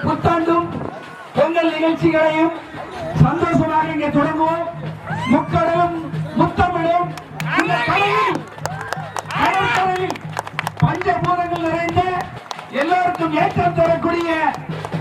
புத்தாண்டும் பொங்கல் நிகழ்ச்சிகளையும் சந்தோஷமாக இங்கே தொடங்குவோம். முக்கடலும் முத்தமிழும் பஞ்சபூதங்கள் நிறைந்த எல்லோருக்கும் ஏற்றம் தரக்கூடிய,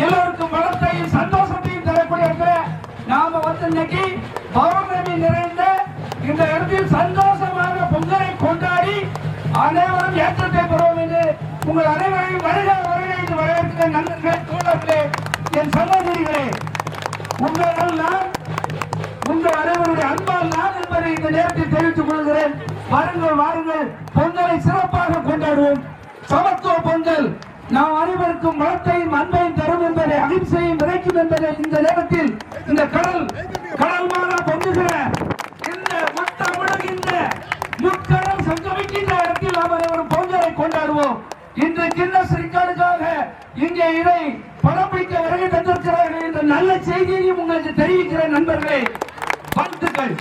எல்லோருக்கும் வளத்தையும் சந்தோஷத்தையும் தரக்கூடிய நாம வந்து இன்னைக்கு பௌர்ணமி நிறைந்த இந்த இடத்தில் சந்தோஷமாக பொங்கலை கொண்டாடி அனைவரும் ஏற்றத்தை பெறுவோம் என்று உங்கள் அனைவரையும் வருக வருக என்று வரவேற்கிற நண்பர்களே, தோழர்களே, என் சகோதரிகளே, உங்களால் நான் உங்கள் அனைவருடைய அன்பால் நான் என்பதை இந்த நேரத்தில் தெரிவித்துக் கொள்கிறேன். வாருங்கள் வாருங்கள், பொங்கலை சிறப்பாக கொண்டாடுவோம். சமத்துவ பொங்கல் நாம் அனைவருக்கும் வளத்தையும் அன்பையும் தரும் என்பதை, அகிம்சையும் விளைக்கும் என்பதை இந்த நேரத்தில் இந்த கடல் மாறா பொங்குகிற இந்த முத்தமிடுகின்ற முக்கடல் சங்கமிக்கின்ற இடத்தில் நாம் அனைவரும் பொங்கலை கொண்டாடுவோம். இன்று கின்னஸ் ரெக்கார்டுக்காக இங்கே இதை படம் பிடிக்க வருகை தந்திருக்கிறார்கள் என்ற நல்ல செய்தியையும் உங்களுக்கு தெரிவிக்கிற நண்பர்களே, வாழ்த்துக்கள்.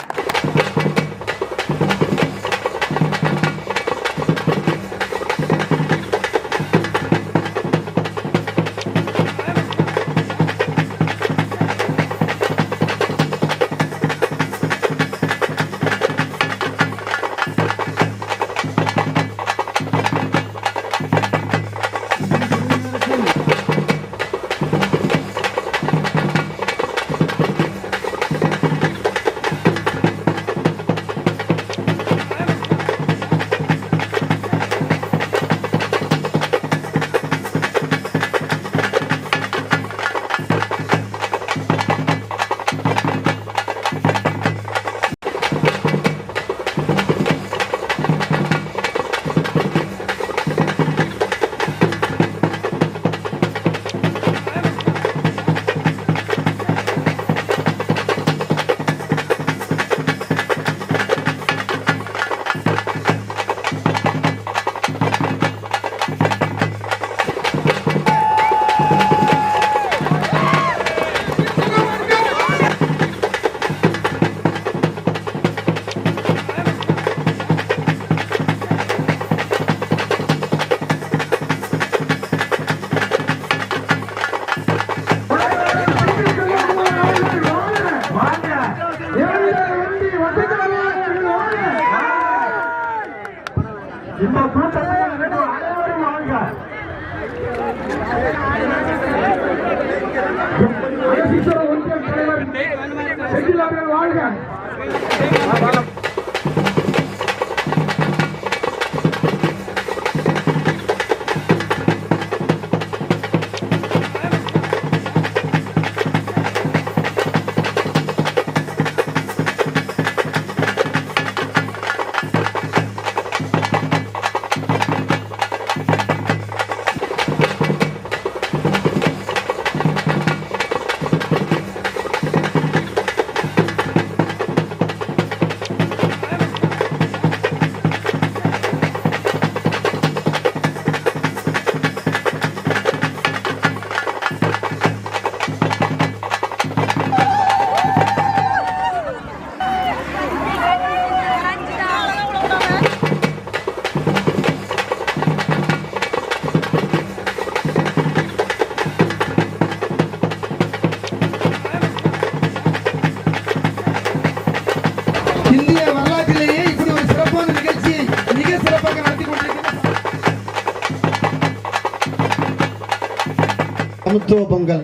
சமத்துவ பொங்கல்.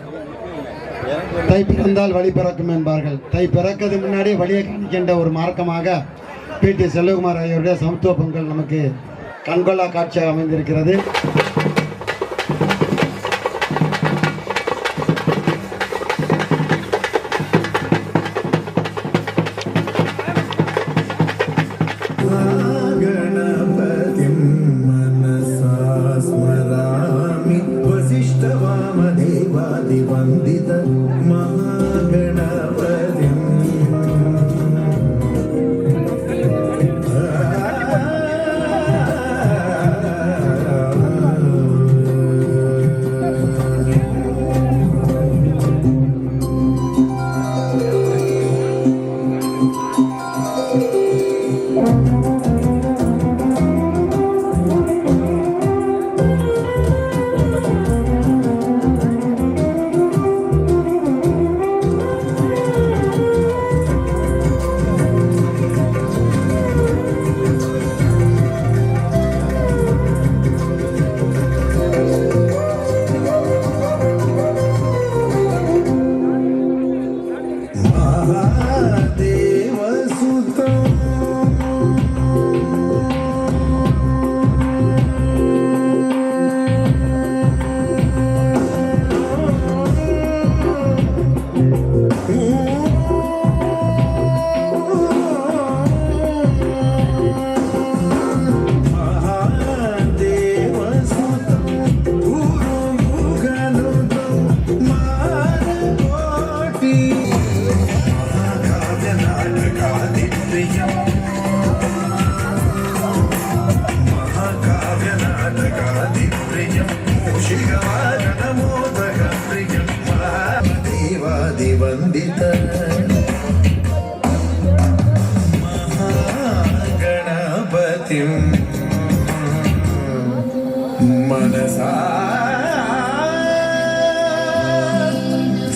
தை பிறந்தால் வழி பிறக்கும் என்பார்கள். தை பிறக்கிறது முன்னாடியே வழியை காணிக்கின்ற ஒரு மார்க்கமாக PT செல்வகுமார் ஐயருடைய சமத்துவ பொங்கல் நமக்கு கண்கொள்ளா காட்சியாக அமைந்திருக்கிறது. मनसा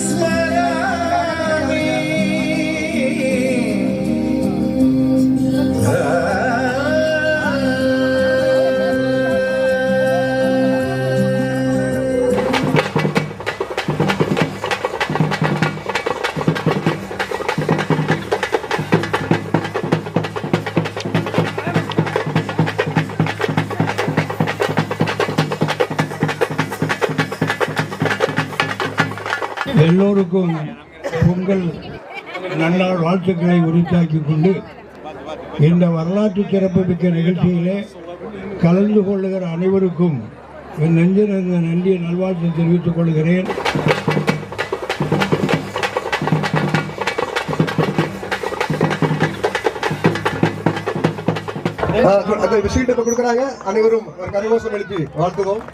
स्मरामि எல்லோருக்கும் பொங்கல் நன்னாள் வாழ்த்துக்களை உரித்தாக்கிக் கொண்டு இந்த வரலாற்று சிறப்புமிக்க நிகழ்ச்சியிலே கலந்து கொள்ளுகிற அனைவருக்கும் என் நெஞ்சிலிருந்த நன்றியை நல்வாழ்த்து தெரிவித்துக் கொள்கிறேன். அந்த விஷயத்தை கொடுக்குறாங்க. அனைவரும் ஒரு கரகோஷம் எழுப்பி வாழ்த்துவோம்.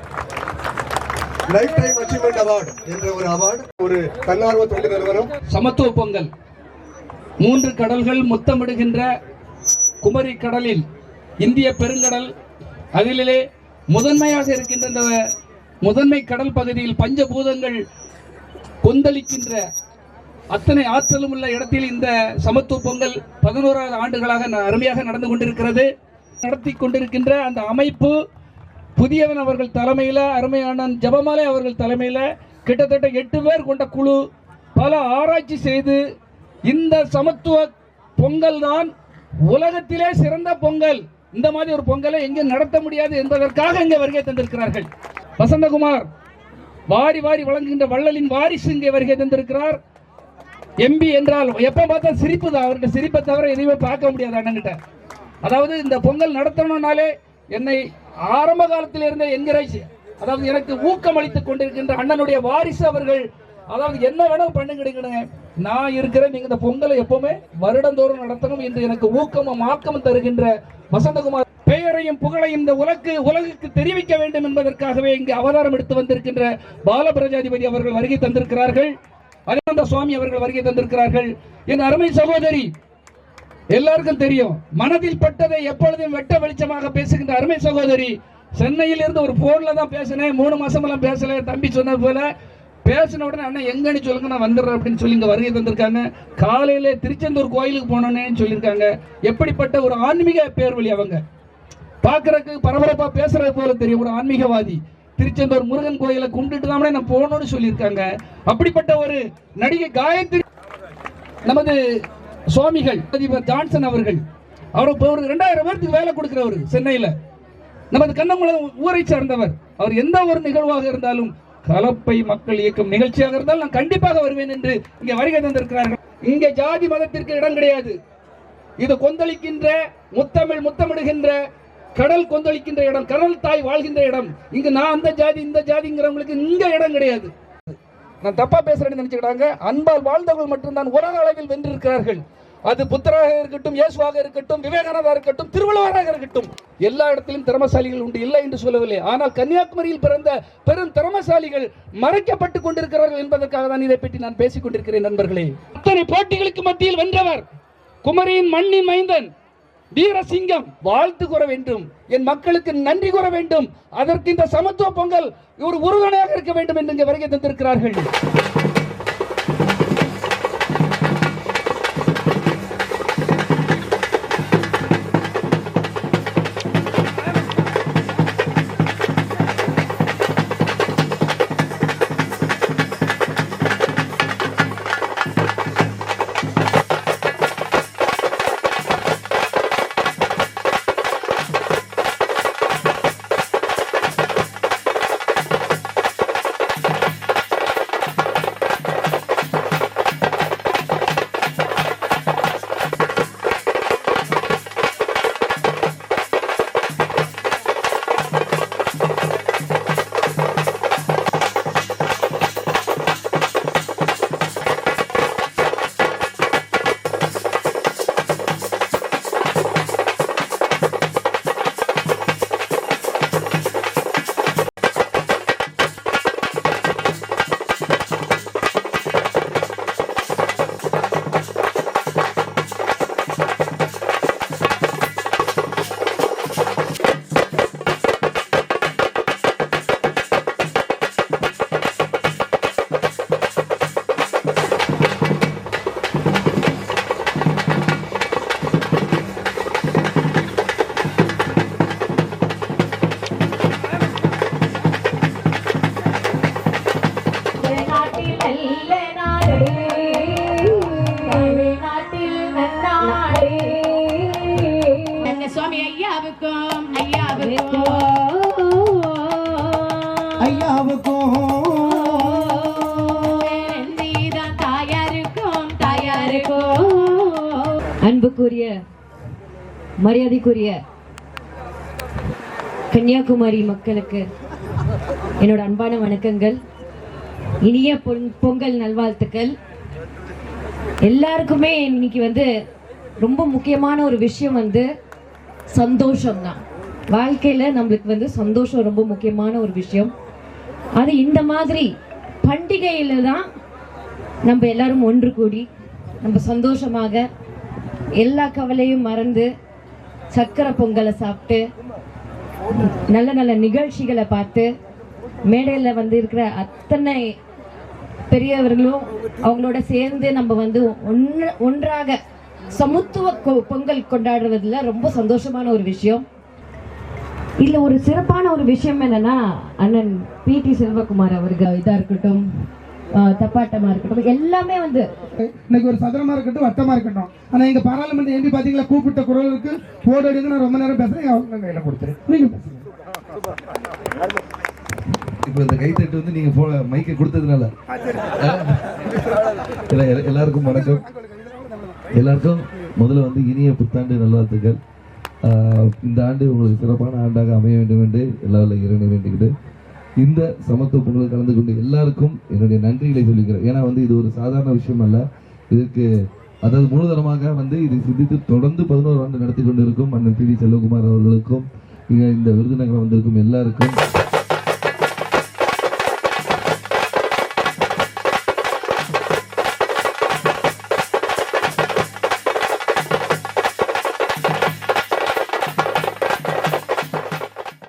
லைஃப் டைம் அச்சீவ்மெண்ட் அவார்டு என்ற ஒரு அவார்டு ஒரு தன்னார்வ தொண்டு நிறுவனம். சமத்துவ பொங்கல் 3 கடல்கள் முத்தமிடுகின்ற குமரி கடலில் இந்திய பெருங்கடல் அதிலே முதன்மையாக இருக்கின்ற இந்த முதன்மை கடல் பகுதியில் பஞ்சபூதங்கள் கொந்தளிக்கின்ற அத்தனை ஆற்றலும் உள்ள இடத்தில் இந்த சமத்துவ பொங்கல் 11வது ஆண்டுகளாக அருமையாக நடந்து கொண்டிருக்கிறது. நடத்தி கொண்டிருக்கின்ற அந்த அமைப்பு புதியவன் அவர்கள் தலைமையில், அருமையான ஜபமாலை அவர்கள் தலைமையில் கிட்டத்தட்ட 8 பேர் கொண்ட குழு பல ஆராய்ச்சி செய்து இந்த சமத்துவ பொங்கல் தான் உலகத்திலே சிறந்த பொங்கல், இந்த மாதிரி ஒரு பொங்கலை எங்கே நடத்த முடியாது என்பதற்காக இங்கே வருகை தந்திருக்கிறார்கள். வசந்தகுமார் வாரி வாரி வழங்குகின்ற வள்ளலின் வாரிசு இங்கே வருகை தந்திருக்கிறார். எம்பி என்றால் எப்ப பார்த்தா சிரிப்பு தான், அவர்கிட்ட சிரிப்பை தவிர எதுவுமே பார்க்க முடியாது அண்ணங்கிட்ட. அதாவது இந்த பொங்கல் நடத்தணும்னாலே என்னை ஆரம்ப காலத்தில் இருந்த என்கரேஜ், அதாவது எனக்கு ஊக்கம் அளித்துக் கொண்டிருக்கின்ற அண்ணனுடைய வாரிசு அவர்கள், அதாவது என்ன வேணும் பண்ணுங்க, நான் இருக்கிறேன், நீங்க இந்த பொங்கலை எப்பவுமே வருடந்தோறும் நடத்தணும் என்று எனக்கு ஊக்கமும் ஆக்கமும் தருகின்ற வசந்தகுமார் பெயரையும் புகழையும் இந்த உலகுக்கு தெரிவிக்க வேண்டும் என்பதற்காகவே இங்கு அவதாரம் எடுத்து வந்திருக்கின்ற பாலபிரஜாதிபதி அவர்கள் வருகை தந்திருக்கிறார்கள். அனந்த சுவாமி அவர்கள் வருகை தந்திருக்கிறார்கள். என் அருமை சகோதரி, எல்லாருக்கும் தெரியும், மனதில் பட்டதை எப்பொழுதும் வெட்ட வெளிச்சமாக பேசுகின்ற அருமை சகோதரி, சென்னையில் இருந்து ஒரு போன்ல தான் பேசினேன், 3 மாசமெல்லாம் பேசல. தம்பி சொன்னது போல பேசின உடனே அண்ணன் எங்கன்னு சொல்லுங்க, நான் வந்துடுறேன் அப்படின்னு சொல்லி இங்க வருகை தந்திருக்காங்க. காலையில திருச்செந்தூர் கோயிலுக்கு போனோன்னு சொல்லியிருக்காங்க. எப்படிப்பட்ட ஒரு ஆன்மீக பேர்வழி, அவங்க பார்க்கறதுக்கு பரபரப்பா பேசுறது போல தெரியும், ஒரு ஆன்மீகவாதி. திருச்செந்தூர் முருகன் கோயிலை கும்பிட்டுட்டு தான் நான் போகணும்னு சொல்லியிருக்காங்க. அப்படிப்பட்ட ஒரு நடிகை காயத்ரி, நமது சுவாமிகள் அதிபர் ஜான்சன் அவர்கள், அவர் இப்போ ஒரு 2000 பேருக்கு வேலை கொடுக்கிறவர் சென்னையில், நமது கண்ணங்குளம் ஊரை சார்ந்தவர். அவர் எந்த ஒரு நிகழ்வாக இருந்தாலும், கலப்பை மக்கள் இயக்கம் நிகழ்ச்சியாக இருந்தால் நான் கண்டிப்பாக வருவேன் என்று இங்கே வருகை தந்திருக்கிறார்கள். இங்கே ஜாதி மதத்திற்கு இடம் கிடையாது. இது கொந்தளிக்கின்ற முத்தமிழ் முத்தமிடுகின்ற கடல் கொந்தளிக்கின்ற இடம், கடல் தாய் வாழ்கின்ற இடம். இங்கு நான் அந்த ஜாதி இந்த ஜாதிங்கிறவங்களுக்கு இங்க இடம் கிடையாது. நான் தப்பா பேசுறேன்னு நினைச்சுக்கிறாங்க. அன்பால் வாழ்ந்தவர்கள் மட்டும்தான் உலக அளவில் வென்றிருக்கிறார்கள். அது புத்தராக இருக்கட்டும், இயேசுவாக இருக்கட்டும், விவேகானந்தா இருக்கட்டும், திருவள்ளுவராக இருக்கட்டும், எல்லா இடத்திலும் திறமசாலிகள் உண்டு, இல்லை என்று சொல்லவில்லை. ஆனால் கன்னியாகுமரியில் பிறந்த பெரும் திறமசாலிகள் மறைக்கப்பட்டுக் கொண்டிருக்கிறார்கள் என்பதற்காக தான் இதை பற்றி நான் பேசிக் கொண்டிருக்கிறேன். நண்பர்களே, அத்தனை போட்டிகளுக்கு மத்தியில் வென்றவர், குமரியின் மண்ணின் மைந்தன், வீரசிங்கம். வாழ்த்து கூற வேண்டும், என் மக்களுக்கு நன்றி கூற வேண்டும். அதற்கு இந்த சமத்துவ பொங்கல் ஒரு உறுதுணையாக இருக்க வேண்டும் என்று இங்கே வருகை தந்திருக்கிறார்கள். அன்புக்குரிய மரியாதைக்குரிய கன்னியாகுமரி மக்களுக்கு என்னோட அன்பான வணக்கங்கள், இனிய பொங்கல் நல்வாழ்த்துக்கள். எல்லாருக்குமே இன்னைக்கு ரொம்ப முக்கியமான ஒரு விஷயம் சந்தோஷம் தான். வாழ்க்கையில நம்மளுக்கு சந்தோஷம் ரொம்ப முக்கியமான ஒரு விஷயம். அது இந்த மாதிரி பண்டிகையில தான் நம்ம எல்லாரும் ஒன்று கூடி நம்ம சந்தோஷமாக எல்லா கவலையும் மறந்து சக்கரை பொங்கலை சாப்பிட்டு நல்ல நல்ல நிகழ்ச்சிகளை பார்த்து மேடையில் இருக்கிற அத்தனை பெரியவர்களும் அவங்களோட சேர்ந்து நம்ம ஒன்றாக சமத்துவ பொங்கல் கொண்டாடுறதுல ரொம்ப சந்தோஷமான ஒரு விஷயம். இதுல ஒரு சிறப்பான ஒரு விஷயம் என்னன்னா, அண்ணன் பிடி செல்வகுமார் அவர்கள் இதா இருக்கட்டும், தப்பாட்டமா இருக்கட்டும், எல்லாமே இன்னைக்கு ஒரு சதுரமா இருக்கட்டும், வட்டமா இருக்கட்டும். ஆனா எங்க பாராளுமன்ற எம்பி பாத்தீங்களா, கூப்பிட்ட குரலுக்கு போர்டு எடுங்க. நான் ரொம்ப நேரம் பேசுறேன், அவங்க கையில கொடுத்துறேன், நீங்க பேசுங்க. இப்போ இந்த கைத்தட்டு நீங்க மைக்கை கொடுத்ததுனால எல்லாருக்கும் வணக்கம். எல்லாருக்கும் முதல்ல இனிய புத்தாண்டு நல்வாழ்த்துக்கள். இந்த ஆண்டு உங்களுக்கு சிறப்பான ஆண்டாக அமைய வேண்டும் என்று எல்லாரும் இறைவனை வேண்டிக்கிட்டு இந்த சமத்துவ பொங்கல் கலந்து கொண்டு எல்லாருக்கும் என்னுடைய நன்றிகளை சொல்லிக்கிறேன். ஏன்னா இது ஒரு சாதாரண விஷயம் அல்ல. இதுக்கு அதாவது முழுதனமாக இதை சிந்தித்து தொடர்ந்து 11 ஆண்டு நடத்தி கொண்டிருக்கும் அண்ணன் பிடி செல்வகுமார் அவர்களுக்கும் இந்த விருதுநகரம் வந்திருக்கும் எல்லாருக்கும்